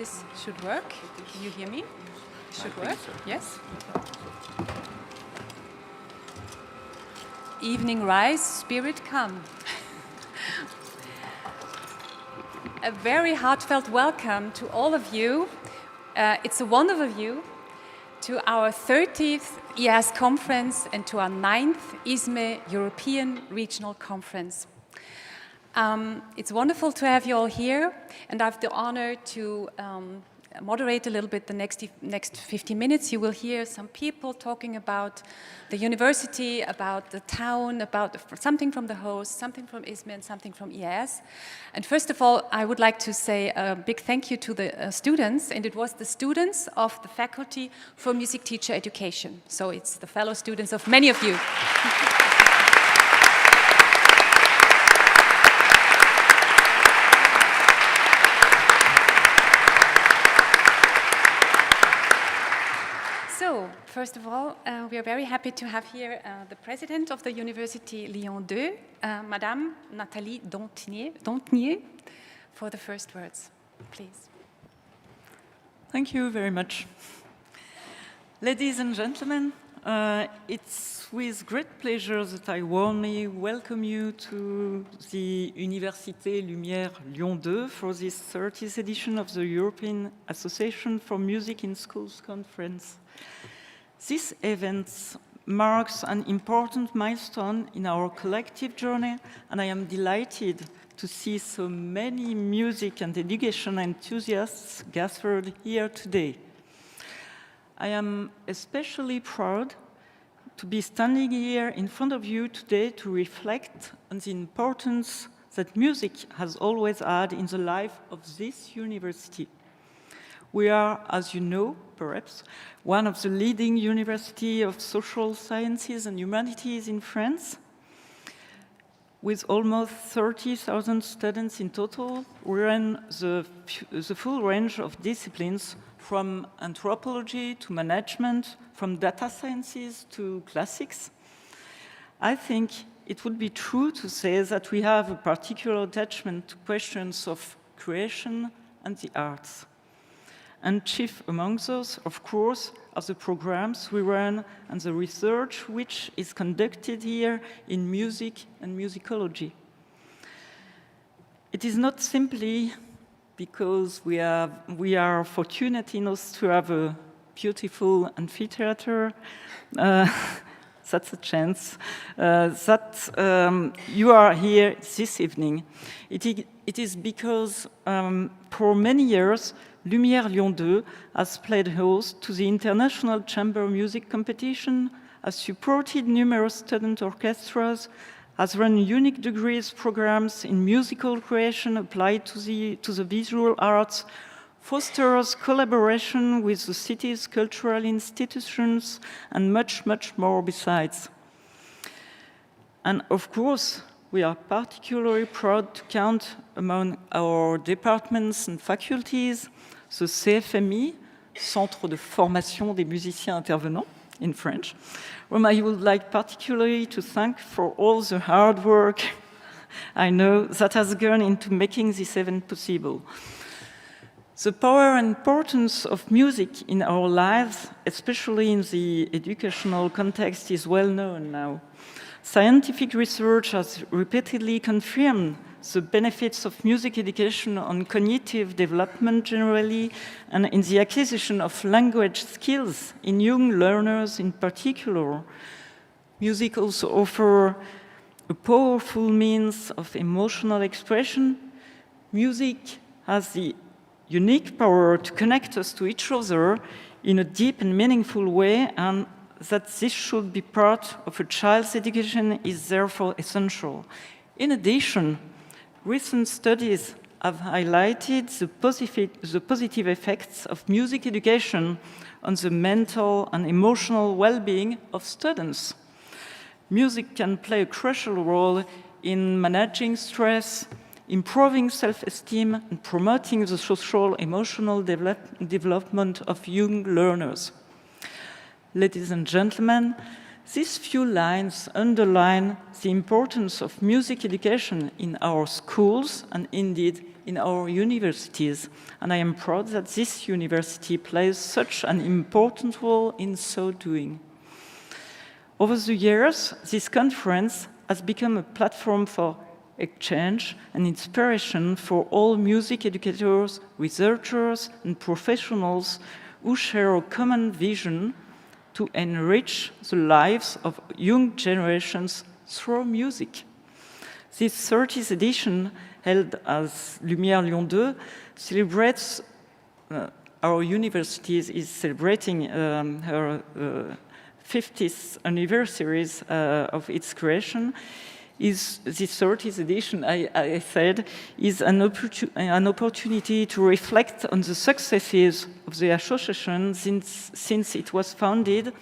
this should work. Can you hear me? It should work, so. Yes. Evening rise, spirit come. A very heartfelt welcome to all of you. It's a wonderful view to our 30th EAS conference and to our 9th ISME European Regional Conference. It's wonderful to have you all here, and I have the honor to moderate a little bit the next 50 minutes. You will hear some people talking about the university, about the town, about something from the host, something from ISME, and something from EAS. And first of all, I would like to say a big thank you to the students, and it was the students of the Faculty for Music Teacher Education. So it's the fellow students of many of you. So, first of all, we are very happy to have here the president of the University Lyon 2, Madame Nathalie Dompnier, for the first words, please. Thank you very much. Ladies and gentlemen, it's with great pleasure that I warmly welcome you to the Université Lumière Lyon 2 for this 30th edition of the European Association for Music in Schools Conference. This event marks an important milestone in our collective journey, and I am delighted to see so many music and education enthusiasts gathered here today. I am especially proud to be standing here in front of you today to reflect on the importance that music has always had in the life of this university. We are, as you know, perhaps, one of the leading universities of social sciences and humanities in France. With almost 30,000 students in total, we run the full range of disciplines, from anthropology to management, from data sciences to classics. I think it would be true to say that we have a particular attachment to questions of creation and the arts. And chief among those, of course, are the programs we run and the research which is conducted here in music and musicology. It is not simply because we are fortunate enough to have a beautiful amphitheater, that's a chance, that you are here this evening. It is because for many years, Lumière Lyon 2 has played host to the International Chamber Music Competition, has supported numerous student orchestras, has run unique degrees programs in musical creation applied to the visual arts, fosters collaboration with the city's cultural institutions, and much, much more besides. And of course, we are particularly proud to count among our departments and faculties the CFMI, Centre de Formation des Musiciens Intervenants, in French, whom I would like particularly to thank for all the hard work I know that has gone into making this event possible. The power and importance of music in our lives, especially in the educational context, is well known now. Scientific research has repeatedly confirmed the benefits of music education on cognitive development generally, and in the acquisition of language skills in young learners in particular. Music also offers a powerful means of emotional expression. Music has the unique power to connect us to each other in a deep and meaningful way, and that this should be part of a child's education is therefore essential. In addition, recent studies have highlighted the positive effects of music education on the mental and emotional well-being of students. Music can play a crucial role in managing stress, improving self-esteem, and promoting the social emotional development of young learners. Ladies and gentlemen, These few lines underline the importance of music education in our schools and indeed in our universities. And I am proud that this university plays such an important role in so doing. Over the years, this conference has become a platform for exchange and inspiration for all music educators, researchers, and professionals who share a common vision to enrich the lives of young generations through music. This 30th edition, held as Lumière Lyon 2, celebrates, our university is celebrating her 50th anniversary of its creation. Is this 30th edition, I said, is an opportunity to reflect on the successes of the association since it was founded,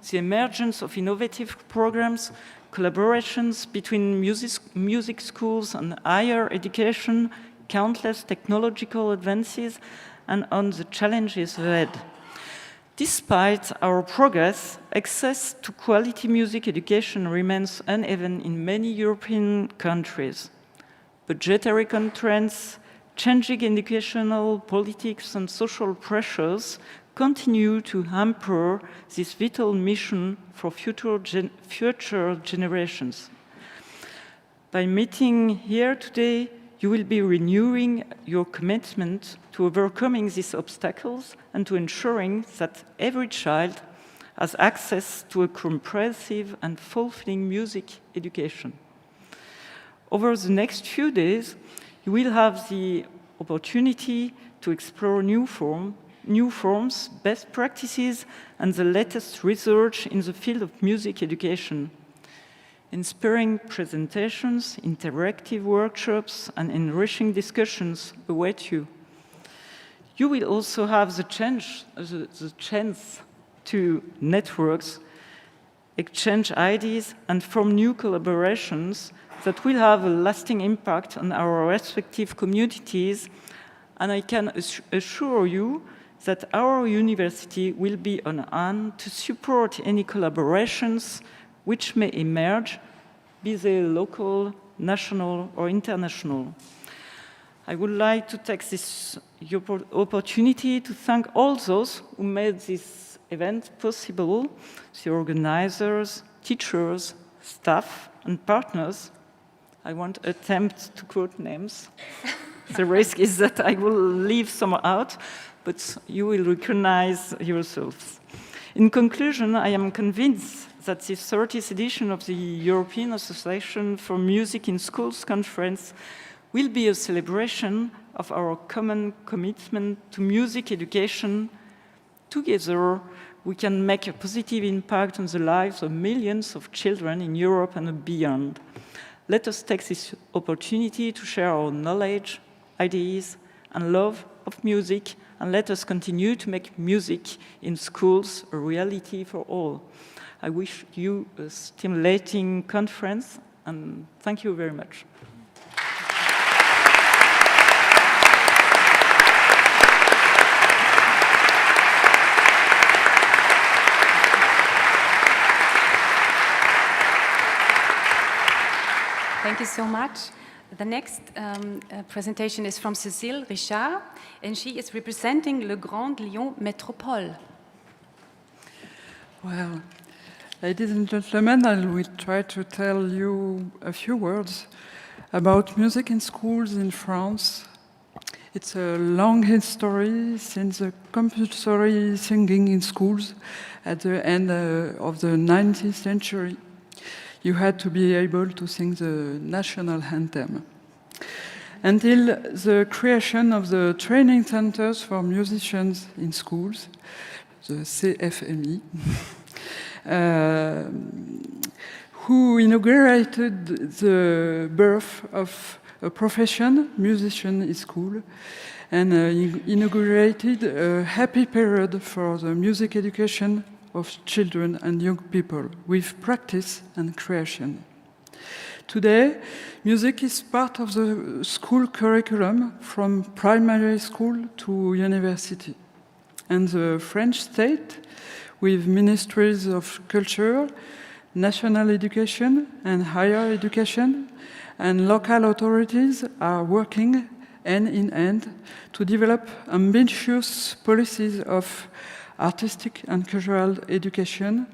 the emergence of innovative programs, collaborations between music schools and higher education, countless technological advances, and on the challenges ahead. Despite our progress, access to quality music education remains uneven in many European countries. Budgetary constraints, changing educational politics, and social pressures continue to hamper this vital mission for future generations. By meeting here today, you will be renewing your commitment to overcoming these obstacles and to ensuring that every child has access to a comprehensive and fulfilling music education. Over the next few days, you will have the opportunity to explore new forms, best practices, and the latest research in the field of music education. Inspiring presentations, interactive workshops, and enriching discussions await you. You will also have the chance to network, exchange ideas, and form new collaborations that will have a lasting impact on our respective communities. And I can assure you that our university will be on hand to support any collaborations which may emerge, be they local, national, or international. I would like to take this opportunity to thank all those who made this event possible, the organizers, teachers, staff, and partners. I won't attempt to quote names. The risk is that I will leave some out, but you will recognize yourselves. In conclusion, I am convinced that this 30th edition of the European Association for Music in Schools conference will be a celebration of our common commitment to music education. Together, we can make a positive impact on the lives of millions of children in Europe and beyond. Let us take this opportunity to share our knowledge, ideas, and love of music, and let us continue to make music in schools a reality for all. I wish you a stimulating conference, and thank you very much. Thank you so much. The next presentation is from Cécile Richard, and she is representing Le Grand Lyon Métropole. Well, ladies and gentlemen, I will try to tell you a few words about music in schools in France. It's a long history since the compulsory singing in schools at the end of the 19th century. You had to be able to sing the national anthem. Until the creation of the training centers for musicians in schools, the CFMI, who inaugurated the birth of a profession, musician in school, and inaugurated a happy period for the music education of children and young people with practice and creation. Today, music is part of the school curriculum from primary school to university. And the French state, with ministries of culture, national education and higher education, and local authorities are working hand in hand to develop ambitious policies of artistic and cultural education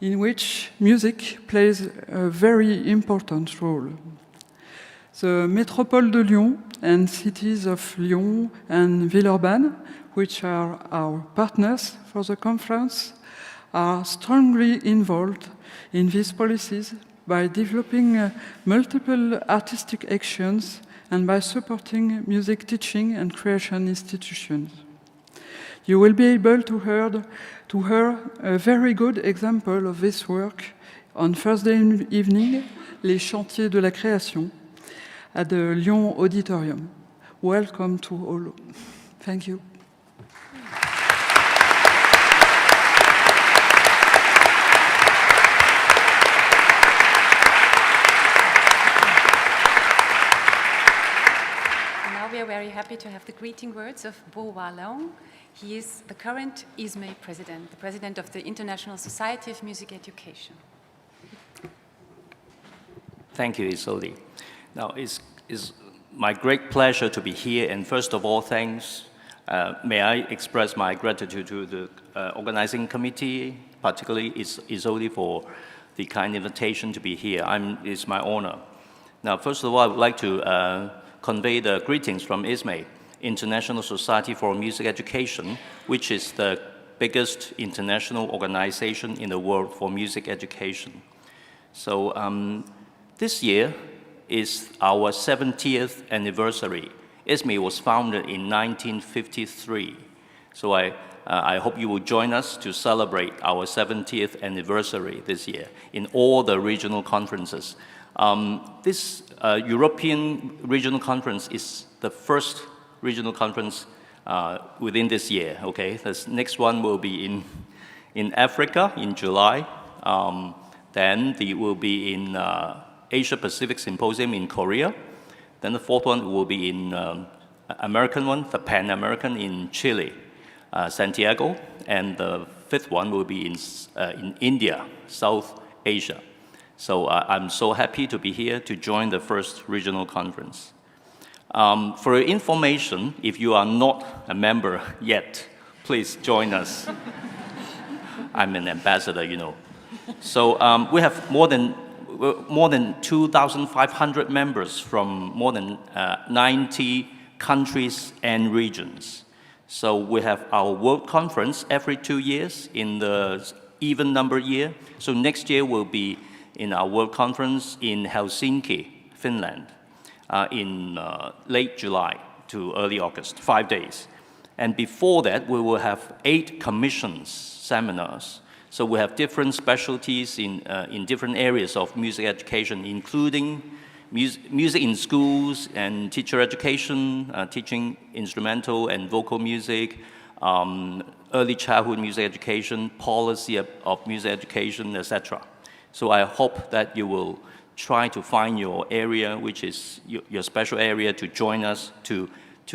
in which music plays a very important role. The Métropole de Lyon and cities of Lyon and Villeurbanne, which are our partners for the conference, are strongly involved in these policies by developing multiple artistic actions and by supporting music teaching and creation institutions. You will be able to hear a very good example of this work on Thursday evening, Les Chantiers de la Création, at the Lyon Auditorium. Welcome to all. Thank you. Now we are very happy to have the greeting words of Bo Wallon. He is the current ISME president, the president of the International Society of Music Education. Thank you, Isolde. Now, it's my great pleasure to be here, and first of all, thanks. May I express my gratitude to the organizing committee, particularly Isolde, for the kind invitation to be here. It's my honor. Now, first of all, I would like to convey the greetings from ISME, International Society for Music Education, which is the biggest international organization in the world for music education. So this year is our 70th anniversary. ISME was founded in 1953. So I hope you will join us to celebrate our 70th anniversary this year in all the regional conferences. This European Regional Conference is the first regional conference within this year, okay? This next one will be in Africa in July. Then it will be in Asia Pacific Symposium in Korea. Then the fourth one will be in American one, the Pan American in Chile, Santiago. And the fifth one will be in India, South Asia. So I'm so happy to be here to join the first regional conference. For your information, if you are not a member yet, please join us. I'm an ambassador, you know. So we have more than 2,500 members from more than 90 countries and regions. So we have our World Conference every 2 years in the even number year. So next year will be in our World Conference in Helsinki, Finland, in late July to early August, 5 days. And before that, we will have 8 commissions seminars. So we have different specialties in different areas of music education, including music in schools and teacher education, teaching instrumental and vocal music, early childhood music education, policy of music education, etc. So I hope that you will try to find your area, which is your special area, to join us to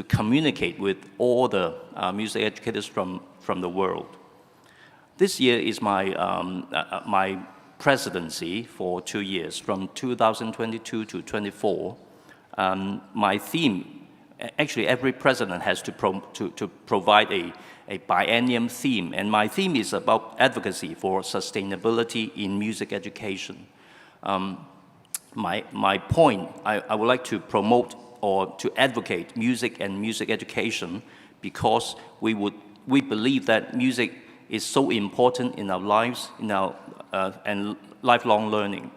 communicate with all the music educators from the world. This year is my presidency for 2 years, from 2022 to 24. My theme, actually every president has to provide a biennium theme, and my theme is about advocacy for sustainability in music education. My point, I would like to promote or to advocate music and music education because we believe that music is so important in our lives, and lifelong learning.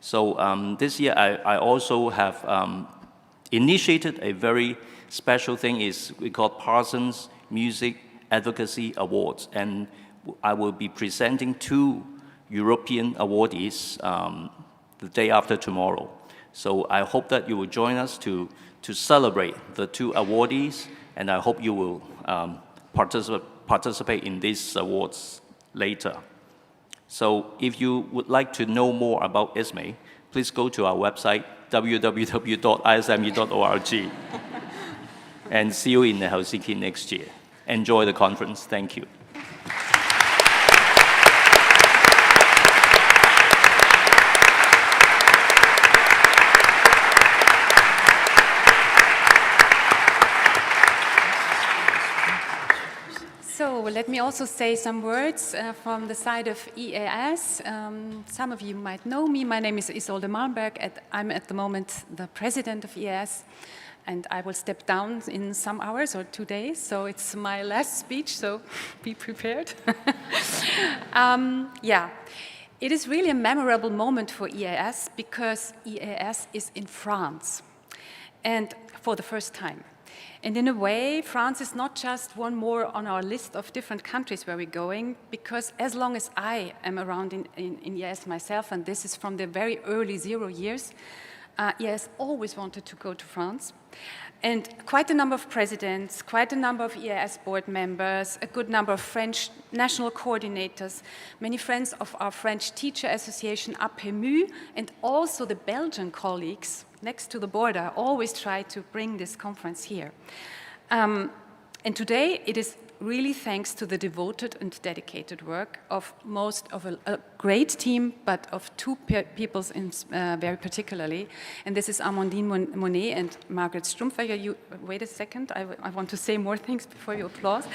So this year I also have initiated a very special thing we call Parsons Music Advocacy Awards, and I will be presenting 2 European awardees the day after tomorrow. So I hope that you will join us to celebrate the 2 awardees, and I hope you will participate in these awards later. So if you would like to know more about ISME, please go to our website, www.isme.org, and see you in Helsinki next year. Enjoy the conference. Thank you. let me also say some words from the side of EAS. Some of you might know me. My name is Isolde Malmberg. I'm at the moment the president of EAS, and I will step down in some hours or 2 days. So it's my last speech, so be prepared. Yeah, it is really a memorable moment for EAS because EAS is in France, and for the first time. And in a way, France is not just one more on our list of different countries where we're going, because as long as I am around in EAS myself, and this is from the very early 0 years, EAS always wanted to go to France. And quite a number of presidents, quite a number of EAS board members, a good number of French national coordinators, many friends of our French teacher association, APMU, and also the Belgian colleagues next to the border always try to bring this conference here. And today it is really thanks to the devoted and dedicated work of a great team, but of two people very particularly. And this is Amandine Monnet and Margret Stumpfögger. Wait a second, I want to say more things before you applaud.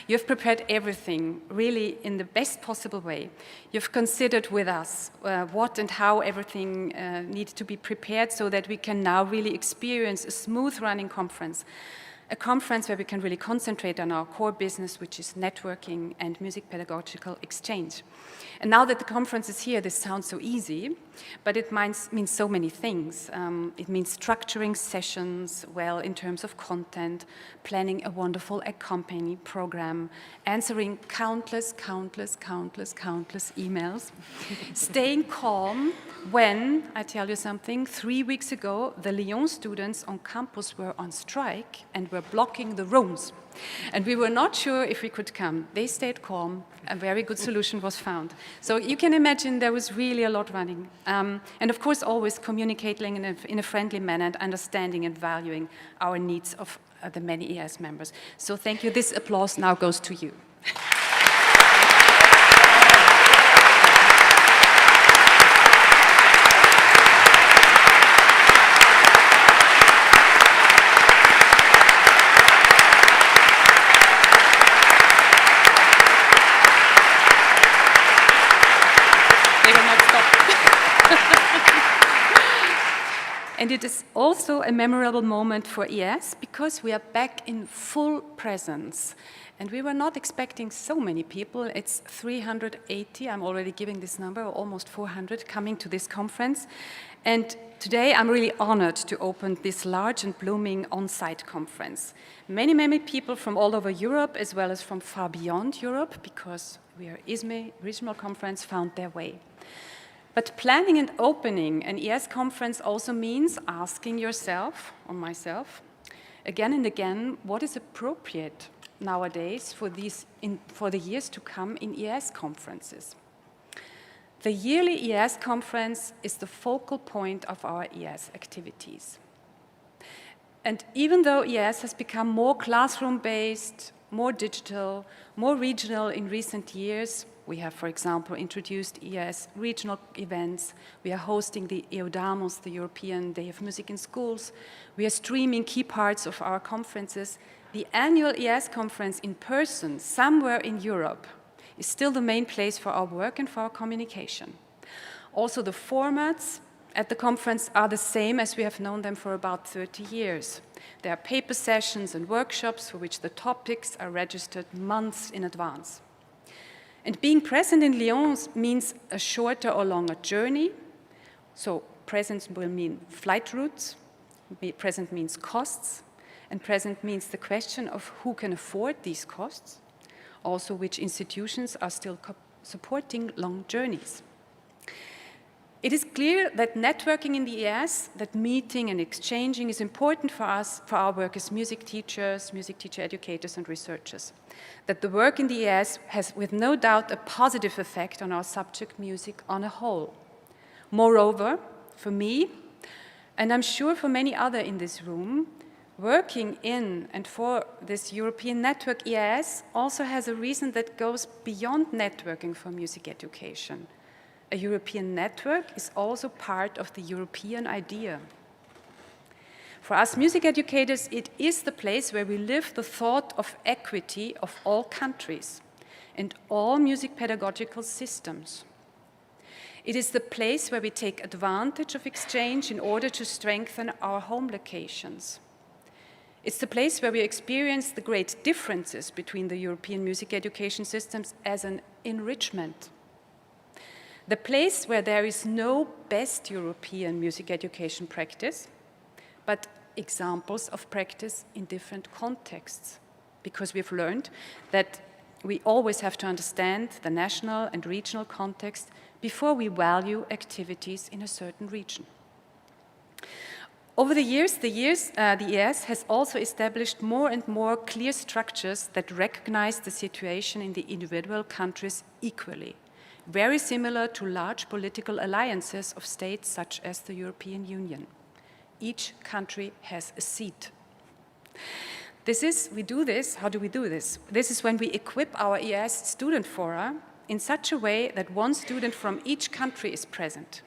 You've prepared everything really in the best possible way. You've considered with us what and how everything needs to be prepared so that we can now really experience a smooth running conference. A conference where we can really concentrate on our core business, which is networking and music pedagogical exchange. And now that the conference is here, this sounds so easy, but it means so many things. It means structuring sessions well in terms of content, planning a wonderful accompanying program, answering countless emails, staying calm when, I tell you something, 3 weeks ago, the Lyon students on campus were on strike and were blocking the rooms. And we were not sure if we could come. They stayed calm. A very good solution was found. So you can imagine there was really a lot running. And of course, always communicating in a friendly manner and understanding and valuing our needs of the many EAS members. So thank you. This applause now goes to you. And it is also a memorable moment for EAS because we are back in full presence. And we were not expecting so many people. It's 380, I'm already giving this number, almost 400 coming to this conference. And today I'm really honored to open this large and blooming on-site conference. Many people from all over Europe as well as from far beyond Europe, because we are ISME Regional Conference, found their way. But planning and opening an EAS conference also means asking yourself, or myself, again and again, what is appropriate nowadays for the years to come in EAS conferences. The yearly EAS conference is the focal point of our EAS activities. And even though EAS has become more classroom-based, more digital, more regional in recent years, we have, for example, introduced EAS regional events. We are hosting the EUDAMOS, the European Day of Music in Schools. We are streaming key parts of our conferences. The annual EAS conference in person, somewhere in Europe, is still the main place for our work and for our communication. Also, the formats at the conference are the same as we have known them for about 30 years. There are paper sessions and workshops for which the topics are registered months in advance. And being present in Lyon means a shorter or longer journey. So presence will mean flight routes, present means costs, and present means the question of who can afford these costs, also which institutions are still supporting long journeys. It is clear that networking in the EAS, that meeting and exchanging is important for us, for our work as music teachers, music teacher educators and researchers. That the work in the EAS has with no doubt a positive effect on our subject music on a whole. Moreover, for me, and I'm sure for many others in this room, working in and for this European network EAS also has a reason that goes beyond networking for music education. A European network is also part of the European idea. For us music educators, it is the place where we live the thought of equity of all countries and all music pedagogical systems. It is the place where we take advantage of exchange in order to strengthen our home locations. It's the place where we experience the great differences between the European music education systems as an enrichment. The place where there is no best European music education practice, but examples of practice in different contexts, because we've learned that we always have to understand the national and regional context before we value activities in a certain region. Over the years, the EAS has also established more and more clear structures that recognize the situation in the individual countries equally, very similar to large political alliances of states such as the European Union. Each country has a seat. We do this, how do we do this? This is when we equip our EAS student fora in such a way that one student from each country is present.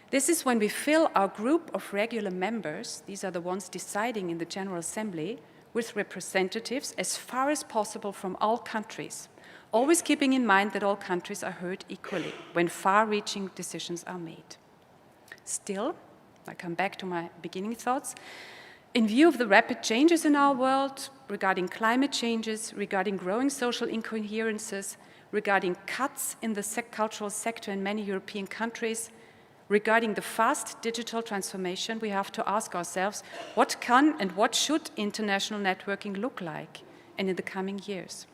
This is when we fill our group of regular members, these are the ones deciding in the General Assembly, with representatives as far as possible from all countries, always keeping in mind that all countries are heard equally when far-reaching decisions are made. Still, I come back to my beginning thoughts, in view of the rapid changes in our world, regarding climate changes, regarding growing social incoherences, regarding cuts in the cultural sector in many European countries, regarding the fast digital transformation, we have to ask ourselves, what can and what should international networking look like in the coming years?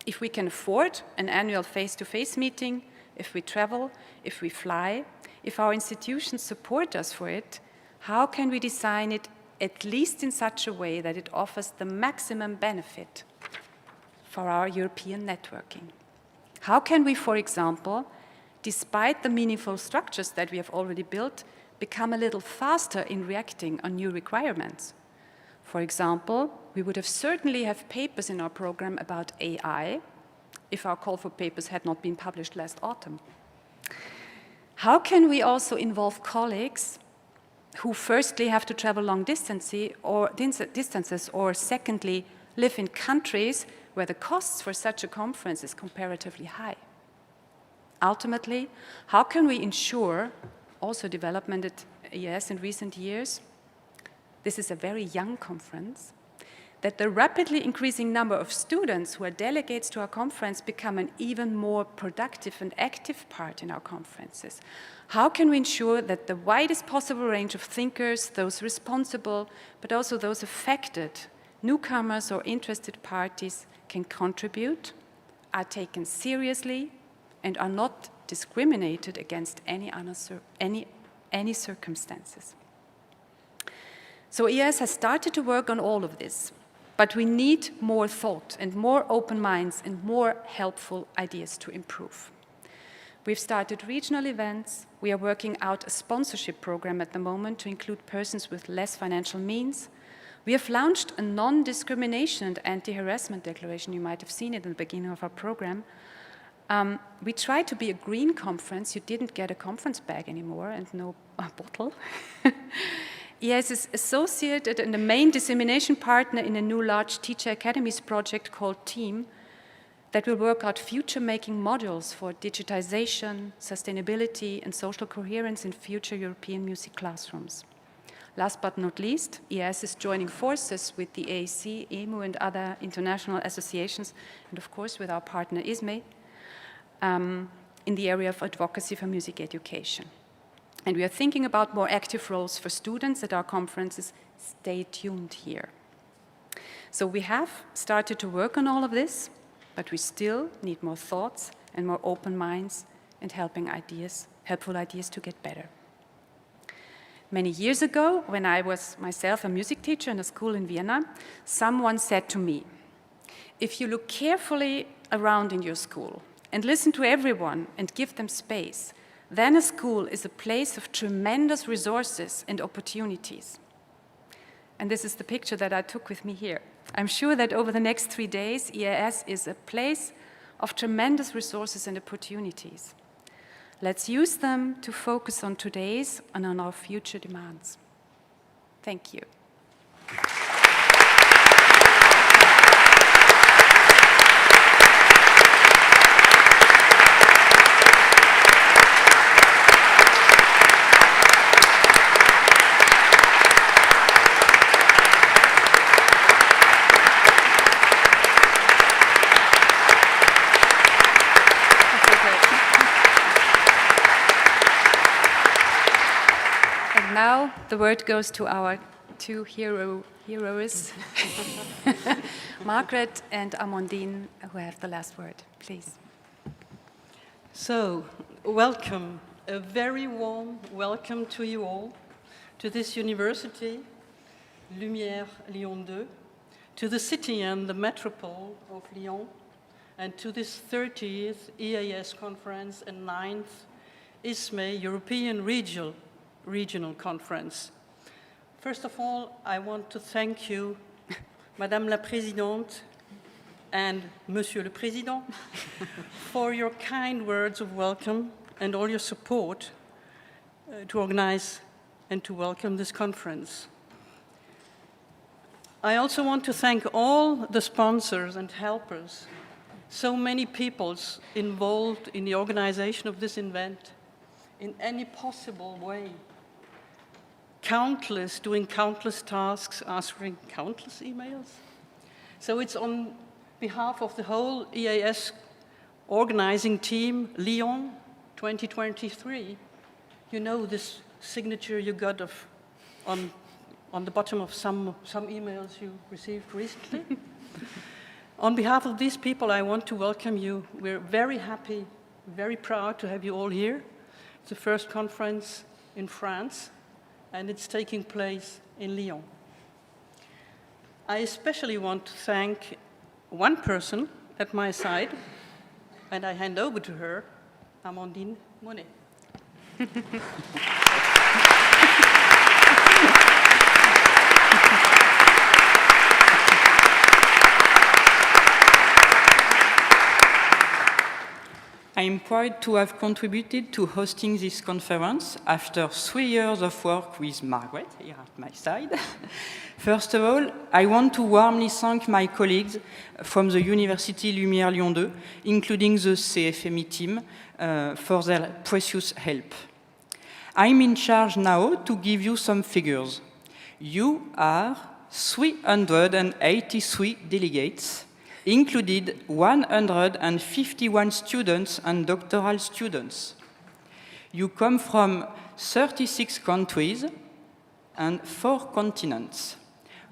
If we can afford an annual face-to-face meeting, if we travel, if we fly, if our institutions support us for it, how can we design it at least in such a way that it offers the maximum benefit for our European networking? How can we, for example, despite the meaningful structures that we have already built, become a little faster in reacting on new requirements? For example, we would have certainly have papers in our program about AI if our call for papers had not been published last autumn. How can we also involve colleagues who firstly have to travel long distances or secondly live in countries where the costs for such a conference is comparatively high? Ultimately, how can we ensure, also development at EAS in recent years, this is a very young conference, that the rapidly increasing number of students who are delegates to our conference become an even more productive and active part in our conferences? How can we ensure that the widest possible range of thinkers, those responsible, but also those affected, newcomers or interested parties can contribute, are taken seriously, and are not discriminated against any circumstances? So EAS has started to work on all of this, but we need more thought and more open minds and more helpful ideas to improve. We've started regional events. We are working out a sponsorship program at the moment to include persons with less financial means. We have launched a non-discrimination and anti-harassment declaration. You might have seen it in the beginning of our program. We try to be a green conference. You didn't get a conference bag anymore and no bottle. EAS is associated and the main dissemination partner in a new large teacher academies project called TEAM that will work out future-making modules for digitization, sustainability, and social coherence in future European music classrooms. Last but not least, EAS is joining forces with the AAC, EMU, and other international associations, and of course with our partner ISME, in the area of advocacy for music education. And we are thinking about more active roles for students at our conferences. Stay tuned here. So we have started to work on all of this, but we still need more thoughts and more open minds and helpful ideas to get better. Many years ago, when I was myself a music teacher in a school in Vienna, someone said to me, if you look carefully around in your school and listen to everyone and give them space, then a school is a place of tremendous resources and opportunities. And this is the picture that I took with me here. I'm sure that over the next 3 days, EAS is a place of tremendous resources and opportunities. Let's use them to focus on today's and on our future demands. Thank you. Now the word goes to our two heroes, Margret and Amandine, who have the last word. Please. So, welcome, a very warm welcome to you all, to this University Lumière Lyon 2, to the city and the metropole of Lyon, and to this 30th EAS conference and 9th ISME European Regional Conference. First of all, I want to thank you, Madame la Présidente and Monsieur le Président, for your kind words of welcome and all your support to organize and to welcome this conference. I also want to thank all the sponsors and helpers, so many people involved in the organization of this event in any possible way. Doing countless tasks, answering countless emails. So it's on behalf of the whole EAS organizing team, Lyon 2023. You know this signature you got on the bottom of some emails you received recently. On behalf of these people, I want to welcome you. We're very happy, very proud to have you all here. It's the first conference in France, and it's taking place in Lyon. I especially want to thank one person at my side, and I hand over to her, Amandine Monnet. I am proud to have contributed to hosting this conference after 3 years of work with Margret, here at my side. First of all, I want to warmly thank my colleagues from the University Lumière Lyon 2, including the CFME team, for their precious help. I'm in charge now to give you some figures. You are 383 delegates, included 151 students and doctoral students. You come from 36 countries and 4 continents: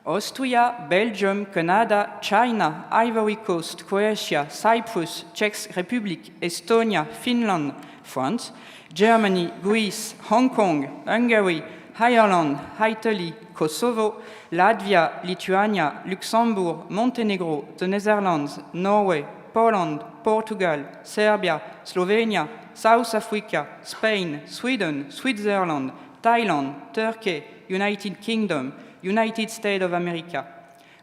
Austria, Belgium, Canada, China, Ivory Coast, Croatia, Cyprus, Czech Republic, Estonia, Finland, France, Germany, Greece, Hong Kong, Hungary, Ireland, Italy, Kosovo, Latvia, Lithuania, Luxembourg, Montenegro, the Netherlands, Norway, Poland, Portugal, Serbia, Slovenia, South Africa, Spain, Sweden, Switzerland, Thailand, Turkey, United Kingdom, United States of America.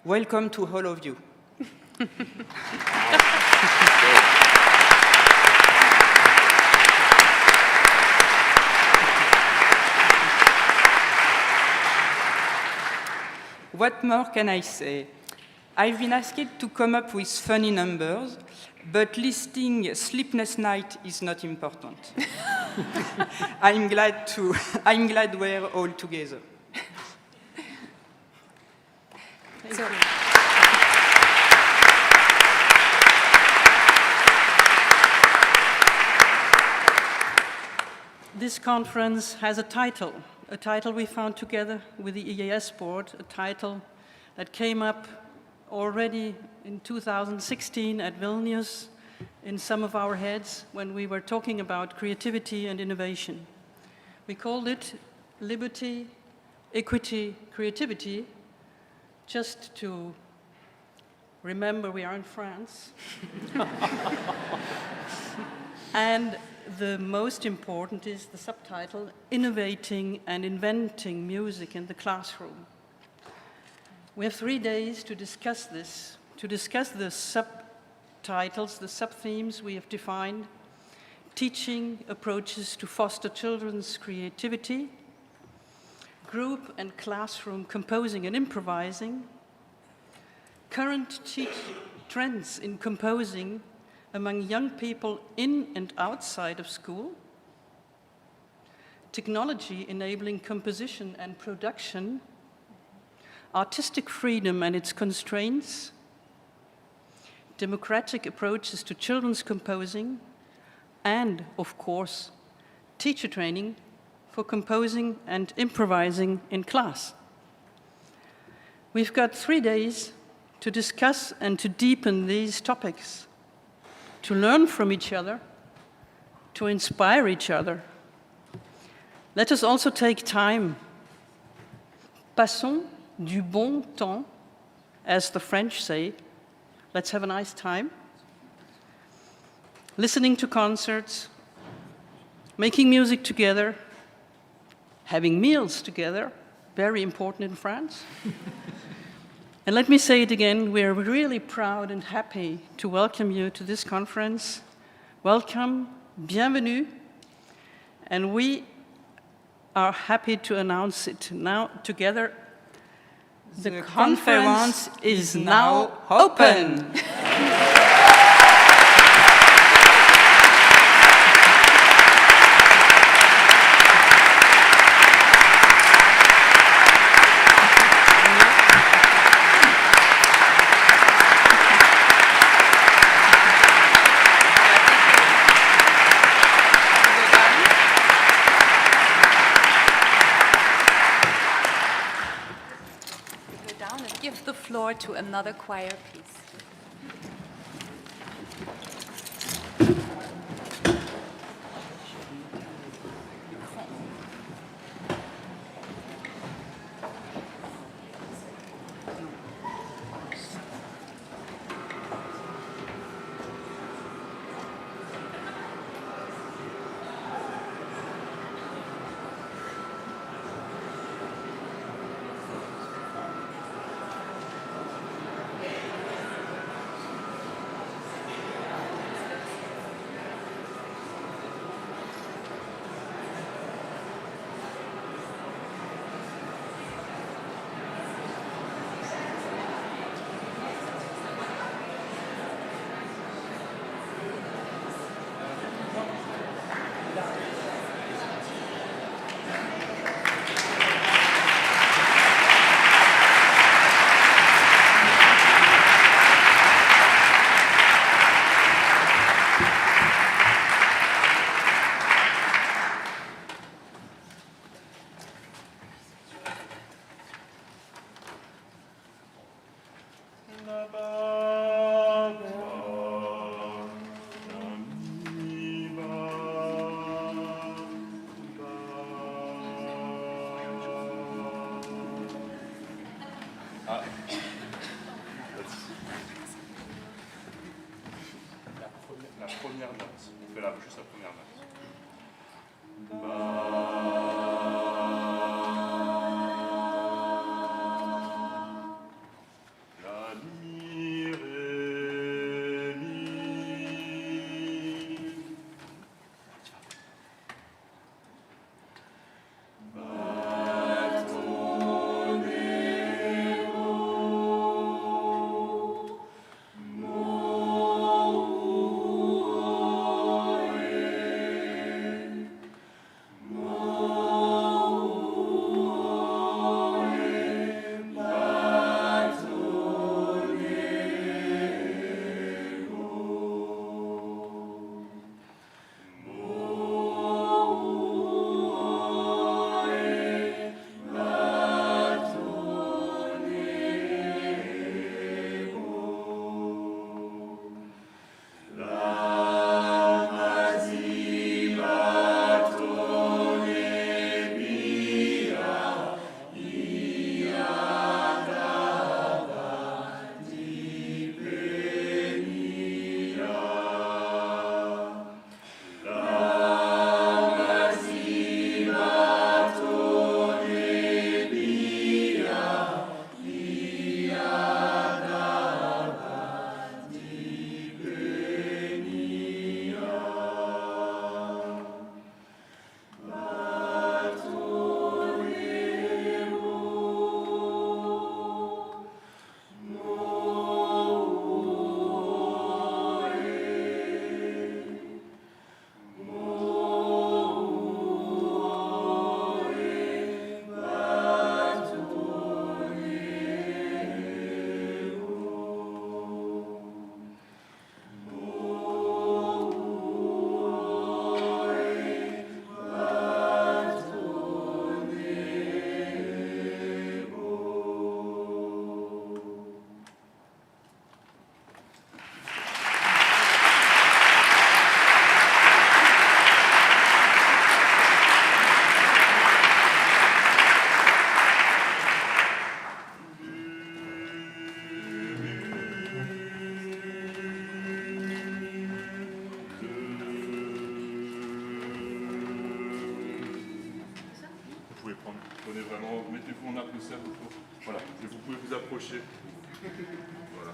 Welcome to all of you. What more can I say? I've been asked to come up with funny numbers, but listing sleepless night is not important. I'm glad we're all together. So, This conference has a title we found together with the EAS board, a title that came up already in 2016 at Vilnius in some of our heads when we were talking about creativity and innovation. We called it Liberté, Equity, Creativity, just to remember we are in France. And the most important is the subtitle, Innovating and Inventing Music in the Classroom. We have 3 days to discuss this, to discuss the subtitles, the sub-themes we have defined, teaching approaches to foster children's creativity, group and classroom composing and improvising, current trends in composing among young people in and outside of school, technology enabling composition and production, artistic freedom and its constraints, democratic approaches to children's composing, and, of course, teacher training for composing and improvising in class. We've got 3 days to discuss and to deepen these topics, to learn from each other, to inspire each other. Let us also take time. Passons du bon temps, as the French say. Let's have a nice time. Listening to concerts, making music together, having meals together, very important in France. And let me say it again, we are really proud and happy to welcome you to this conference. Welcome, bienvenue, and we are happy to announce it now together. The conference is now open. Give the floor to another choir, please. vraiment, mettez-vous en arc de cercle autour. Voilà, et vous pouvez vous approcher. Voilà.